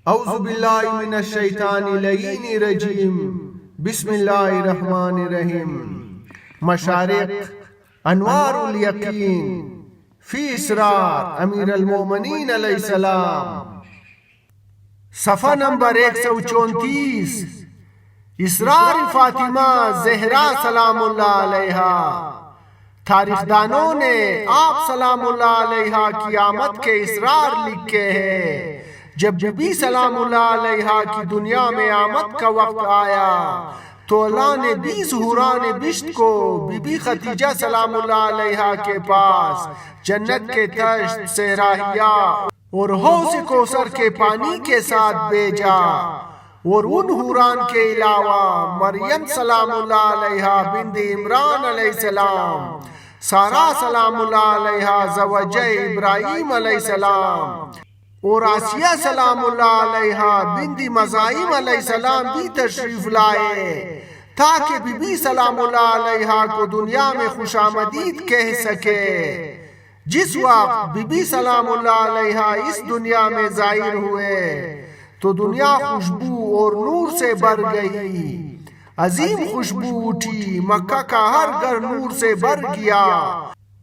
اعوذ باللہ من الشیطان اللعین الرجیم بسم اللہ الرحمن الرحیم۔ مشارق انوار الیقین فی اسرار امیر المومنین علیہ السلام، صفحہ نمبر 134، اسرار فاطمہ زہرا سلام اللہ علیہا۔ تاریخ دانوں نے آپ سلام اللہ علیہا کی آمد کے اسرار لکھے ہیں۔ جب بی بی سلام اللہ علیہا کی دنیا میں آمد کا وقت آیا تو اللہ نے 20 حوران بشت کو بی بی خدیجہ سلام اللہ علیہا کے پاس جنت کے تشت صحراہیا اور حوض کوثر کے پانی کے ساتھ بھیجا، اور ان حوران کے علاوہ مریم سلام اللہ علیہا بنت عمران علیہ السلام، سارہ سلام اللہ علیہا زوجہ ابراہیم علیہ السلام، اور آسیہ سلام اللہ علیہا بنت مزاحم علیہ السلام بھی تشریف لائے تاکہ بی بی سلام اللہ علیہا کو دنیا میں خوش آمدید کہہ سکے۔ جس وقت بی بی سلام اللہ علیہا اس دنیا میں ظاہر ہوئے تو دنیا خوشبو اور نور سے بھر گئی، عظیم خوشبو اٹھی، مکہ کا ہر گھر نور سے بھر گیا،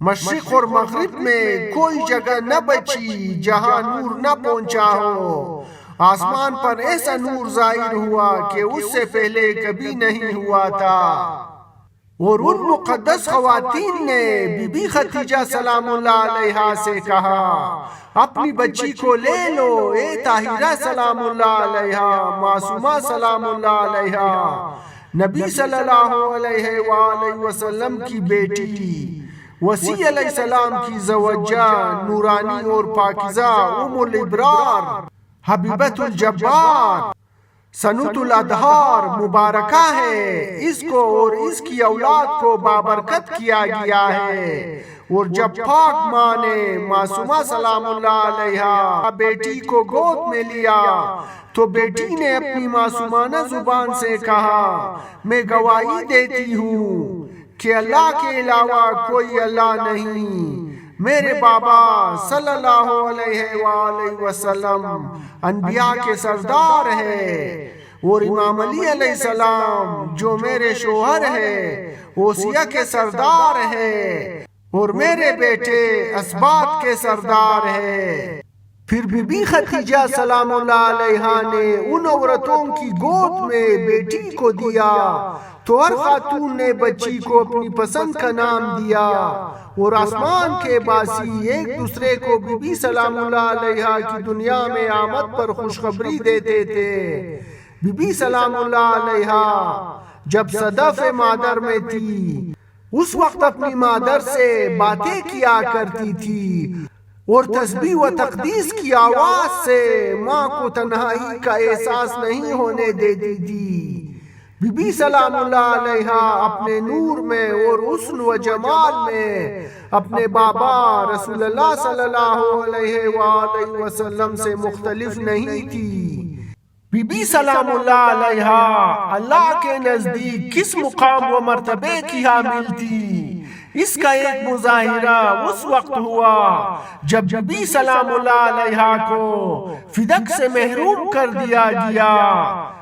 مشرق اور مغرب میں کوئی جگہ نہ بچی جہاں نور نہ پہنچا ہو۔ آسمان پر ایسا نور ظاہر ہوا کہ اس سے پہلے کبھی نہیں ہوا تھا۔ اور ان مقدس خواتین نے بی بی خدیجہ سلام اللہ علیہا سے کہا، اپنی بچی کو لے لو، اے طاہرہ سلام اللہ علیہا، معصومہ سلام اللہ علیہا، نبی صلی اللہ علیہ وآلہ وسلم کی بیٹی، وسیع علیہ السلام کی زوجہ، نورانی اور پاکیزہ ام الابرار، حبیبت الجبار، سنت الادہار مبارکہ ہے۔ اس کو اور اس کی اولاد کو بابرکت کیا گیا ہے۔ اور جب پاک ماں نے معصومہ سلام اللہ علیہا بیٹی کو گود میں لیا تو بیٹی نے اپنی معصومانہ زبان سے کہا، میں گواہی دیتی ہوں کہ اللہ کے علاوہ کوئی اللہ نہیں۔ میرے بابا صلی اللہ علیہ وآلہ وسلم انبیاء کے سردار ہے، اور امام علی علیہ السلام جو میرے شوہر ہے اوصیہ کے سردار ہے، اور میرے بیٹے اسباط کے سردار ہے۔ پھر بی بی خدیجہ سلام اللہ علیہا نے ان عورتوں کی گود میں بیٹی کو دیا تو ہر خاتون نے بچی کو اپنی پسند کا نام دیا، اور آسمان کے باسی ایک دوسرے کو بی بی سلام اللہ علیہا کی دنیا میں آمد پر خوشخبری دیتے تھے۔ بی بی سلام اللہ علیہا جب صدف مادر میں تھی اس وقت اپنی مادر سے باتیں کیا کرتی تھی، اور تسبیح و تقدیس کی آواز سے ماں کو تنہائی کا احساس نہیں ہونے دیتی تھی۔ بی بی سلام اللہ علیہا اپنے نور میں اور حسن و جمال میں اپنے بابا رسول اللہ صلی اللہ علیہ وآلہ وسلم سے مختلف نہیں تھی۔ بی بی سلام اللہ علیہا اللہ کے نزدیک کس مقام و مرتبے کی حامل تھی، اس کا ایک مظاہرہ اس وقت ہوا جب بی بی سلام اللہ علیہا کو فدق سے محروم کر دیا گیا۔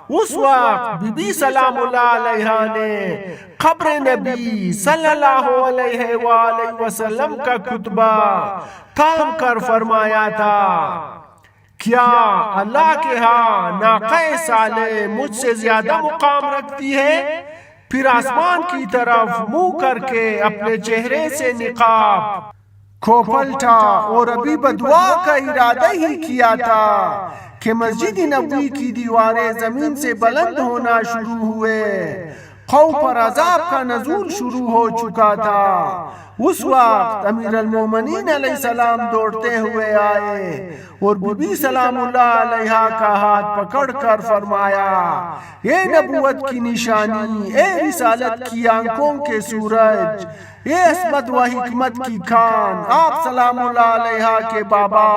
اس وقت بی بی سلام اللہ علیہا نے قبر نبی صلی اللہ علیہ وآلہ وسلم کا خطبہ تھام کر فرمایا تھا، کیا اللہ کے ہاں ناقہ صالح مجھ سے زیادہ مقام رکھتی ہے؟ پھر آسمان کی طرف منہ کر کے اپنے چہرے سے نقاب کو پلٹا، اور ابھی بدعا کا ارادہ ہی کیا تھا کہ مسجد نبوی کی دیواریں زمین سے بلند ہونا شروع ہوئے، خوف اور عذاب کا نزول شروع ہو چکا تھا۔ اس وقت امیر المومنین علیہ السلام دوڑتے ہوئے آئے اور بی بی سلام اللہ علیہا کا ہاتھ پکڑ کر فرمایا، اے نبوت کی نشانی، اے رسالت کی آنکھوں کے سورج، اے عصمت و حکمت کی کان، آپ سلام اللہ علیہا کے بابا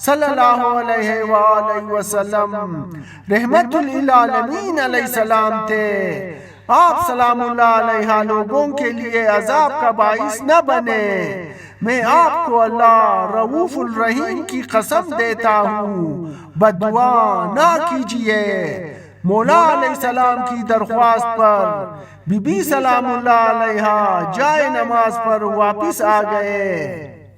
صلی اللہ علیہ وآلہ وسلم رحمت للعالمین علیہ السلام تھے۔ آپ سلام اللہ علیہ لوگوں کے لیے عذاب کا باعث نہ بنے، میں آپ کو اللہ رؤوف الرحیم کی قسم دیتا ہوں بددعا نہ کیجیے۔ مولا علیہ السلام کی درخواست پر بی بی سلام اللہ علیہا جائے نماز پر واپس آ گئے۔